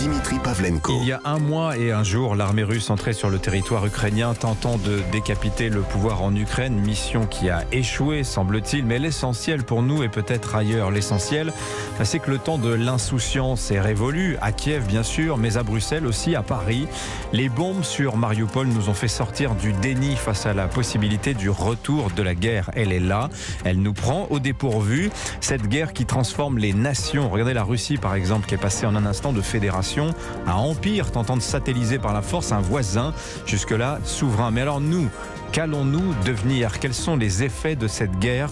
Dimitri Pavlenko. Il y a un mois et un jour, l'armée russe entrait sur le territoire ukrainien tentant de décapiter le pouvoir en Ukraine. Mission qui a échoué, semble-t-il. Mais l'essentiel pour nous et peut-être ailleurs, l'essentiel, c'est que le temps de l'insouciance est révolu. À Kiev, bien sûr, mais à Bruxelles aussi, à Paris. Les bombes sur Mariupol nous ont fait sortir du déni face à la possibilité du retour de la guerre. Elle est là, elle nous prend au dépourvu. Cette guerre qui transforme les nations. Regardez la Russie, par exemple, qui est passée en un instant de fédération à empire, tentant de satelliser par la force un voisin, jusque-là souverain. Mais alors nous, qu'allons-nous devenir? Quels sont les effets de cette guerre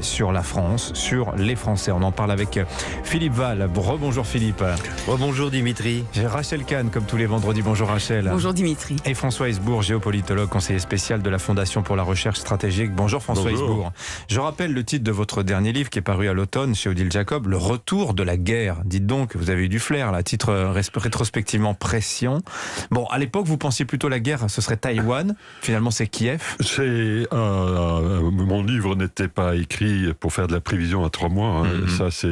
sur la France, sur les Français? On en parle avec Philippe Val. Rebonjour Philippe. Rebonjour Dimitri. J'ai Rachel Kahn, comme tous les vendredis. Bonjour Rachel. Bonjour Dimitri. Et François Hesbourg, géopolitologue, conseiller spécial de la Fondation pour la recherche stratégique. Bonjour François Hesbourg. Je rappelle le titre de votre dernier livre qui est paru à l'automne chez Odile Jacob, Le retour de la guerre. Dites donc, vous avez eu du flair, là, titre rétrospectivement pression. Bon, à l'époque, vous pensiez plutôt la guerre, ce serait Taïwan. Finalement, c'est Kiev. Mon livre n'était pas écrit pour faire de la prévision à 3 mois. Ça, c'est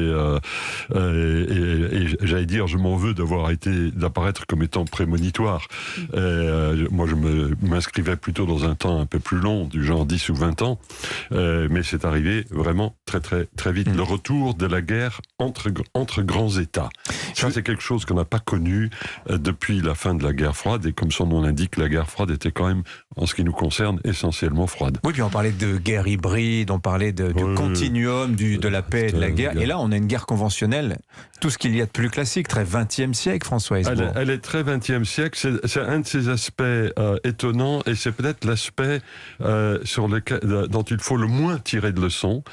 et j'allais dire, je m'en veux d'apparaître comme étant prémonitoire. Moi, je m'inscrivais plutôt dans un temps un peu plus long, du genre 10 ou 20 ans. Mais c'est arrivé vraiment très très très vite. Le retour de la guerre entre grands États. Ça, c'est quelque chose qu'on n'a pas connu depuis la fin de la guerre froide. Et comme son nom l'indique, la guerre froide était quand même, en ce qui nous concerne, essentiellement froide. Oui, puis on parlait de guerre hybride, on parlait du continuum de la paix et de la guerre. Et là, on a une guerre conventionnelle, tout ce qu'il y a de plus classique, très 20e siècle, François Hesbourg. Elle est très 20e siècle. C'est un de ces aspects étonnants, et c'est peut-être l'aspect dont il faut le moins tirer de leçons.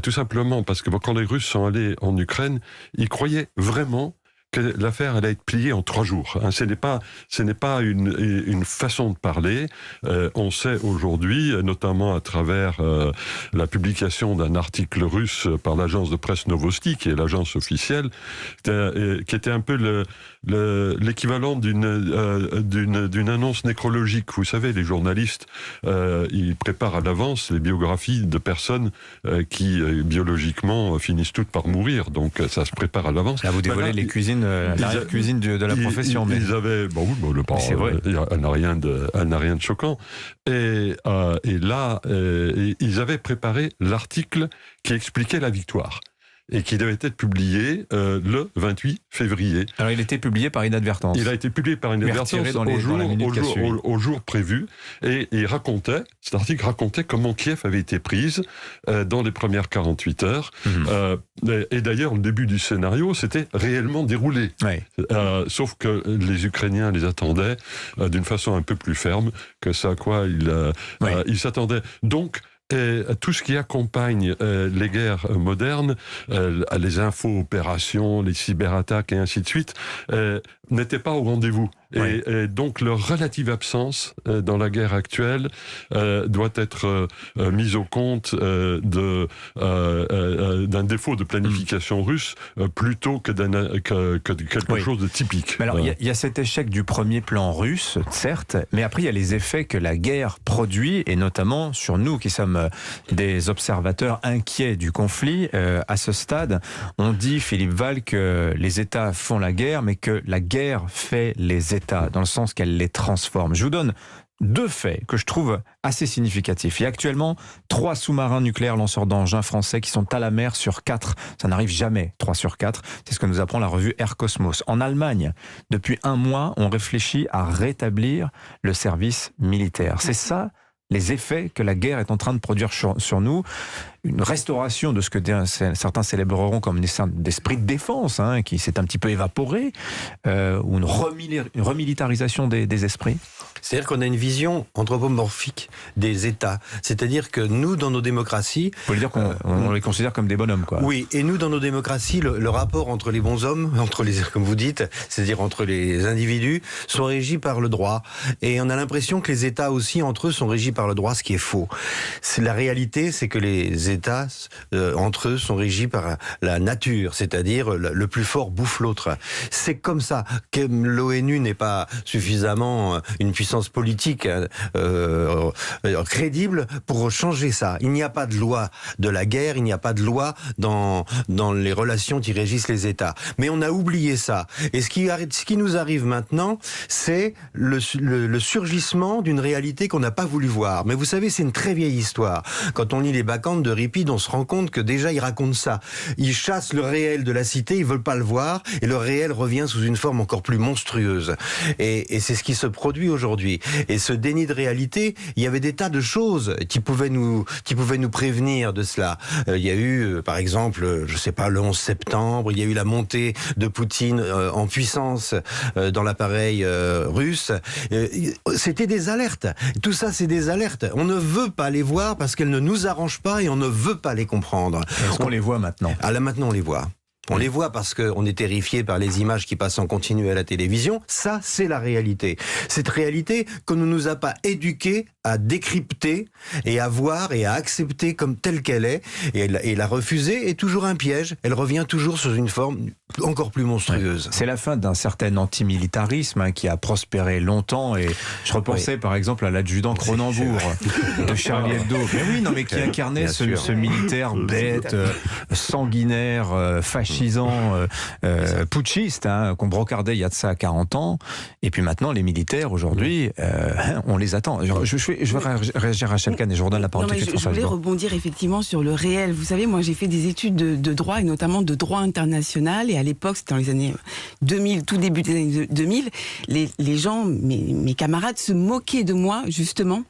Tout simplement parce que quand les Russes sont allés en Ukraine, ils croyaient vraiment que l'affaire allait être pliée en 3 jours. Ce n'est pas une façon de parler. On sait aujourd'hui, notamment à travers la publication d'un article russe par l'agence de presse Novosti, qui est l'agence officielle, qui était un peu l'équivalent d'une annonce nécrologique. Vous savez, les journalistes, ils préparent à l'avance les biographies de personnes qui, biologiquement, finissent toutes par mourir. Donc, ça se prépare à l'avance. Là, vous dévoilez les cuisines, l'arrière-cuisine de la profession. Ils avaient, c'est vrai. Elle n'a rien de choquant. Et là, ils avaient préparé l'article qui expliquait la victoire, et qui devait être publié le 28 février. Alors, il était publié par inadvertance. Il a été publié par inadvertance au jour prévu. Et cet article racontait comment Kiev avait été prise dans les premières 48 heures. Et d'ailleurs, le début du scénario s'était réellement déroulé. Ouais. Sauf que les Ukrainiens les attendaient d'une façon un peu plus ferme que ça à quoi ils s'attendaient. Donc, et tout ce qui accompagne les guerres modernes, les info-opérations, les cyberattaques et ainsi de suite, n'étaient pas au rendez-vous. Oui. Et donc leur relative absence dans la guerre actuelle doit être mise au compte d'un défaut de planification russe plutôt que quelque chose de typique. Mais alors, il y a cet échec du premier plan russe, certes, mais après il y a les effets que la guerre produit, et notamment sur nous qui sommes des observateurs inquiets du conflit. À ce stade, on dit, Philippe Val, que les États font la guerre, mais que la guerre fait les États, dans le sens qu'elle les transforme. Je vous donne 2 faits que je trouve assez significatifs. Il y a actuellement 3 sous-marins nucléaires lanceurs d'engins français qui sont à la mer sur 4. Ça n'arrive jamais, 3 sur 4. C'est ce que nous apprend la revue Air Cosmos. En Allemagne, depuis 1 mois, on réfléchit à rétablir le service militaire. C'est ça les effets que la guerre est en train de produire sur nous. Une restauration de ce que certains célébreront comme une esprit de défense, qui s'est un petit peu évaporé, ou une remilitarisation des esprits. C'est-à-dire qu'on a une vision anthropomorphique des États. C'est-à-dire que nous, dans nos démocraties... Vous voulez dire qu'on les considère comme des bonhommes, quoi. Oui, et nous, dans nos démocraties, le rapport entre les bons hommes, comme vous dites, c'est-à-dire entre les individus, sont régis par le droit. Et on a l'impression que les États aussi, entre eux, sont régis par le droit, ce qui est faux. La réalité, c'est que les États, entre eux, sont régis par la nature, c'est-à-dire le plus fort bouffe l'autre. C'est comme ça que l'ONU n'est pas suffisamment une puissance politique crédible pour changer ça. Il n'y a pas de loi de la guerre, il n'y a pas de loi dans les relations qui régissent les États. Mais on a oublié ça. Et ce qui nous arrive maintenant, c'est le surgissement d'une réalité qu'on n'a pas voulu voir. Mais vous savez, c'est une très vieille histoire. Quand on lit les bacchantes de Euripide, on se rend compte que déjà ils racontent ça. Ils chassent le réel de la cité, ils veulent pas le voir, et le réel revient sous une forme encore plus monstrueuse. Et c'est ce qui se produit aujourd'hui. Et ce déni de réalité, il y avait des tas de choses qui pouvaient nous prévenir de cela. Il y a eu, par exemple, je sais pas, le 11 septembre, il y a eu la montée de Poutine en puissance dans l'appareil russe. C'était des alertes. Tout ça, c'est des alertes. On ne veut pas les voir parce qu'elles ne nous arrangent pas et on ne veut pas les comprendre. Est-ce qu'on les voit maintenant ? Ah là, maintenant, on les voit. On les voit parce qu'on est terrifié par les images qui passent en continu à la télévision. Ça, c'est la réalité. Cette réalité qu'on ne nous a pas éduqués à décrypter et à voir et à accepter comme telle qu'elle est. Et la refuser est toujours un piège. Elle revient toujours sous une forme encore plus monstrueuse. C'est la fin d'un certain antimilitarisme qui a prospéré longtemps. Et je repensais par exemple à l'adjudant Cronenbourg de Charlie Hebdo. Mais oui, non, mais qui incarnait ce militaire bête, sanguinaire, fascisant, putschiste, qu'on brocardait il y a de ça 40 ans. Et puis maintenant, les militaires aujourd'hui, on les attend. Je vais réagir à Chalkan et je redonne la parole. Je voulais rebondir effectivement sur le réel. Vous savez, moi j'ai fait des études de droit et notamment de droit international. Et à l'époque, c'était dans les années 2000, tout début des années 2000, les gens, mes camarades se moquaient de moi justement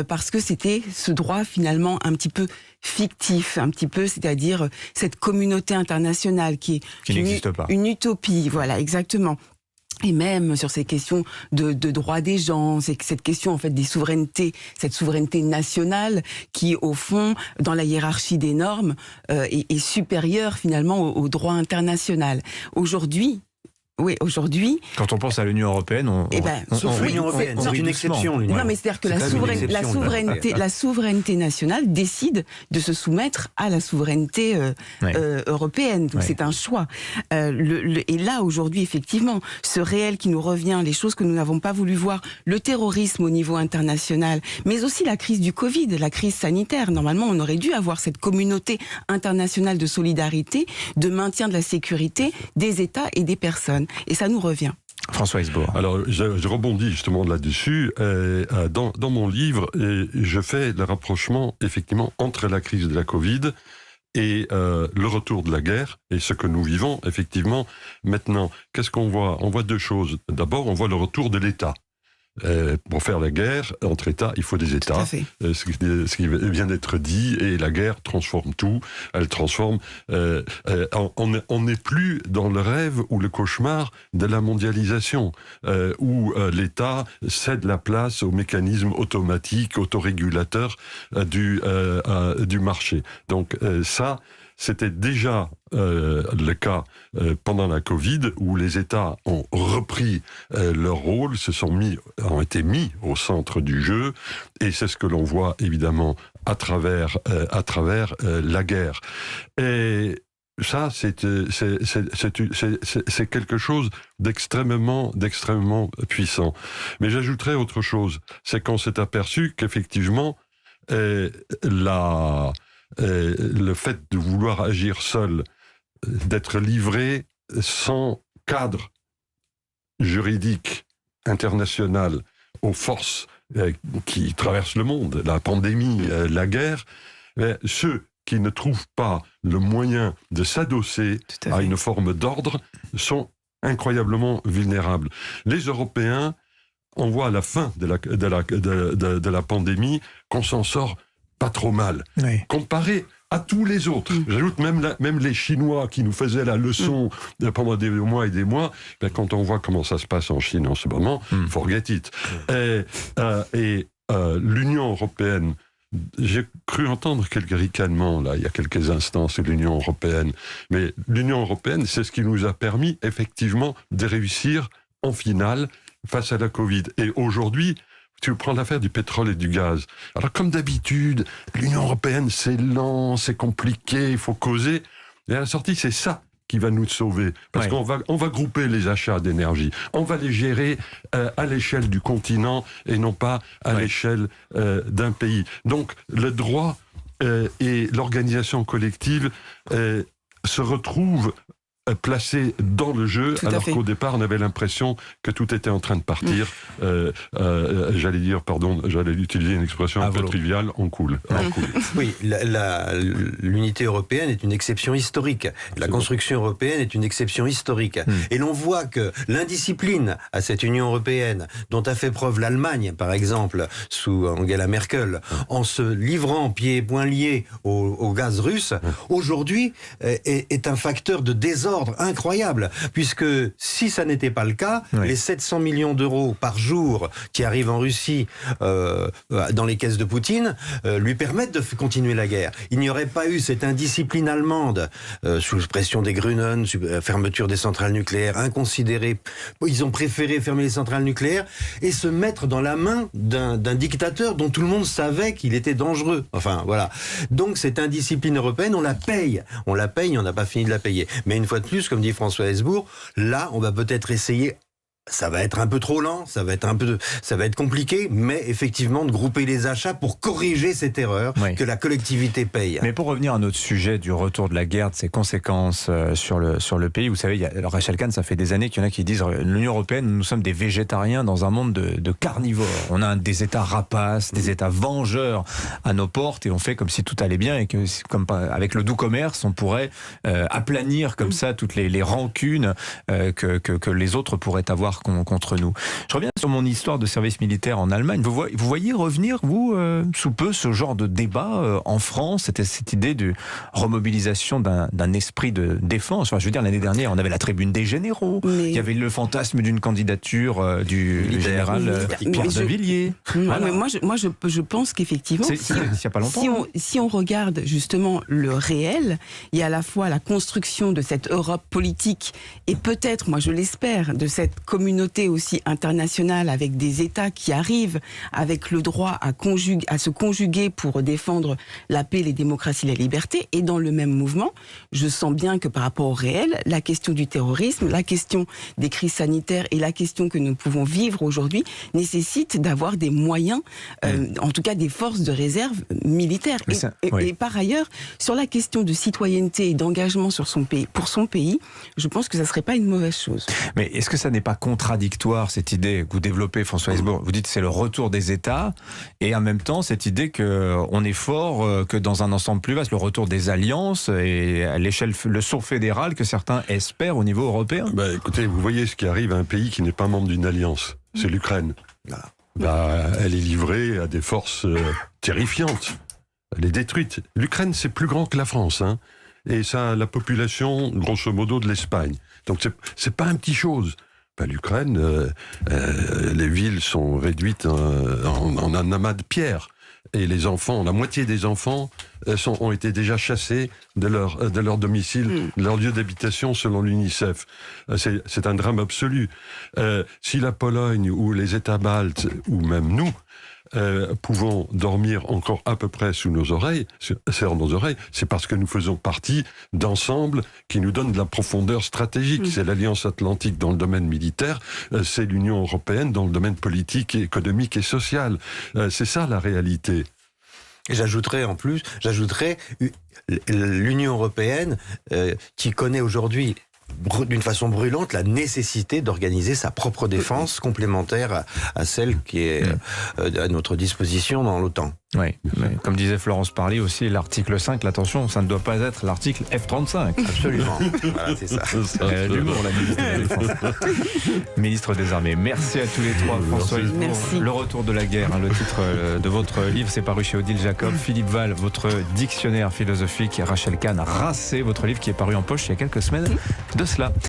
parce que c'était ce droit finalement un petit peu fictif, un petit peu, c'est-à-dire cette communauté internationale qui n'existe pas. Une utopie, voilà, exactement. Et même sur ces questions de droits des gens, c'est cette question en fait des souverainetés, cette souveraineté nationale qui au fond dans la hiérarchie des normes est supérieure finalement au droit international. Aujourd'hui, quand on pense à l'Union européenne, sauf l'Union européenne, c'est une exception. Non, mais c'est-à-dire que la souveraineté nationale décide de se soumettre à la souveraineté européenne. Donc c'est un choix. Et là, aujourd'hui, effectivement, ce réel qui nous revient, les choses que nous n'avons pas voulu voir, le terrorisme au niveau international, mais aussi la crise du Covid, la crise sanitaire. Normalement, on aurait dû avoir cette communauté internationale de solidarité, de maintien de la sécurité des États et des personnes. Et ça nous revient. François Heisbourg. Alors, je rebondis justement là-dessus. Dans mon livre, je fais le rapprochement, effectivement, entre la crise de la Covid et le retour de la guerre, et ce que nous vivons, effectivement, maintenant. Qu'est-ce qu'on voit ? On voit deux choses. D'abord, on voit le retour de l'État. Pour faire la guerre entre États, il faut des États. Ce qui vient d'être dit, et la guerre transforme tout. Elle transforme. On n'est plus dans le rêve ou le cauchemar de la mondialisation, où l'État cède la place aux mécanismes automatiques, autorégulateurs du marché. Donc ça, c'était déjà le cas pendant la Covid, où les États ont repris leur rôle, ont été mis au centre du jeu, et c'est ce que l'on voit évidemment à travers la guerre. Et ça, c'est quelque chose d'extrêmement puissant. Mais j'ajouterais autre chose, c'est qu'on s'est aperçu qu'effectivement, le fait de vouloir agir seul, d'être livré sans cadre juridique international aux forces qui traversent le monde, la pandémie, la guerre, ceux qui ne trouvent pas le moyen de s'adosser à une forme d'ordre sont incroyablement vulnérables. Les Européens, on voit à la fin de la pandémie qu'on s'en sort pas trop mal, comparé à tous les autres. J'ajoute même les Chinois qui nous faisaient la leçon pendant des mois et des mois. Quand on voit comment ça se passe en Chine en ce moment, forget it. Et l'Union européenne, j'ai cru entendre quelques ricanements là il y a quelques instants sur l'Union européenne, mais l'Union européenne, c'est ce qui nous a permis effectivement de réussir en finale face à la Covid. Et aujourd'hui, tu prends l'affaire du pétrole et du gaz. Alors, comme d'habitude, l'Union européenne, c'est lent, c'est compliqué, il faut causer. Et à la sortie, c'est ça qui va nous sauver. Parce qu'on va grouper les achats d'énergie. On va les gérer à l'échelle du continent et non pas à l'échelle d'un pays. Donc, le droit et l'organisation collective se retrouvent placés dans le jeu, alors qu'au départ, on avait l'impression que tout était en train de partir. J'allais utiliser une expression un peu triviale, on coule. Oui, l'unité européenne est une exception historique. La construction européenne est une exception historique. Et l'on voit que l'indiscipline à cette Union européenne, dont a fait preuve l'Allemagne, par exemple, sous Angela Merkel, en se livrant pieds et poings liés au gaz russe, aujourd'hui est un facteur de désordre incroyable, puisque si ça n'était pas le cas, les 700 millions d'euros par jour qui arrivent en Russie dans les caisses de Poutine lui permettent de continuer la guerre. Il n'y aurait pas eu cette indiscipline allemande sous pression des Grünen, fermeture des centrales nucléaires inconsidérée. Ils ont préféré fermer les centrales nucléaires et se mettre dans la main d'un dictateur dont tout le monde savait qu'il était dangereux. Enfin, voilà. Donc cette indiscipline européenne, on la paye, on n'a pas fini de la payer. Mais une fois de plus, comme dit François Hesbourg, là, on va peut-être essayer. Ça va être un peu trop lent, ça va être compliqué, mais effectivement de grouper les achats pour corriger cette erreur que la collectivité paye. Mais pour revenir à notre sujet du retour de la guerre, de ses conséquences sur le pays, vous savez, Rachel Kahn, ça fait des années qu'il y en a qui disent l'Union européenne, nous sommes des végétariens dans un monde de carnivores. On a des États rapaces, des États vengeurs à nos portes et on fait comme si tout allait bien et que, comme avec le doux commerce, on pourrait aplanir comme ça toutes les rancunes que les autres pourraient avoir contre nous. Je reviens sur mon histoire de service militaire en Allemagne. Vous voyez revenir, vous, sous peu, ce genre de débat en France, c'était cette idée de remobilisation d'un esprit de défense. Enfin, je veux dire, l'année dernière, on avait la tribune des généraux, il y avait le fantasme d'une candidature du général Pierre de Villiers. Voilà. Mais moi, je pense qu'effectivement, si on regarde justement le réel, il y a à la fois la construction de cette Europe politique et peut-être, moi je l'espère, de cette communauté aussi internationale avec des États qui arrivent avec le droit à se conjuguer pour défendre la paix, les démocraties, la liberté. Et dans le même mouvement, je sens bien que par rapport au réel, la question du terrorisme, la question des crises sanitaires et la question que nous pouvons vivre aujourd'hui nécessite d'avoir des moyens, en tout cas des forces de réserve militaires. Et par ailleurs, sur la question de citoyenneté et d'engagement sur son pays, pour son pays, je pense que ça ne serait pas une mauvaise chose. Mais est-ce que ça n'est pas contradictoire, cette idée que vous développez, François Hesbourg? Vous dites que c'est le retour des États, et en même temps, cette idée qu'on est fort, que dans un ensemble plus vaste, le retour des alliances, et à l'échelle, le saut fédéral que certains espèrent au niveau européen. Écoutez, vous voyez ce qui arrive à un pays qui n'est pas membre d'une alliance. C'est l'Ukraine. Elle est livrée à des forces terrifiantes. Elle est détruite. L'Ukraine, c'est plus grand que la France, hein. Et ça a la population, grosso modo, de l'Espagne. Donc c'est pas une petite chose. L'Ukraine, les villes sont réduites en un amas de pierres. Et les enfants, la moitié des enfants ont été déjà chassés de leur domicile, de leur lieu d'habitation selon l'UNICEF. C'est un drame absolu. Si la Pologne ou les États baltes, ou même nous, pouvons dormir encore à peu près sur nos oreilles, c'est parce que nous faisons partie d'ensembles qui nous donnent de la profondeur stratégique. C'est l'Alliance Atlantique dans le domaine militaire, c'est l'Union Européenne dans le domaine politique, économique et social. C'est ça la réalité. Et j'ajouterais l'Union Européenne qui connaît aujourd'hui d'une façon brûlante la nécessité d'organiser sa propre défense complémentaire à celle qui est à notre disposition dans l'OTAN. Oui, comme disait Florence Parly aussi, l'article 5, attention, ça ne doit pas être l'article F-35. Absolument. Voilà, c'est ça. L'humour, la ministre de la Défense. Ministre des Armées. Merci à tous les trois. François Hesbourg, Le retour de la guerre, le titre de votre livre, c'est paru chez Odile Jacob. Philippe Val, votre dictionnaire philosophique. Rachel Kahn, Racé, votre livre qui est paru en poche il y a quelques semaines de cela.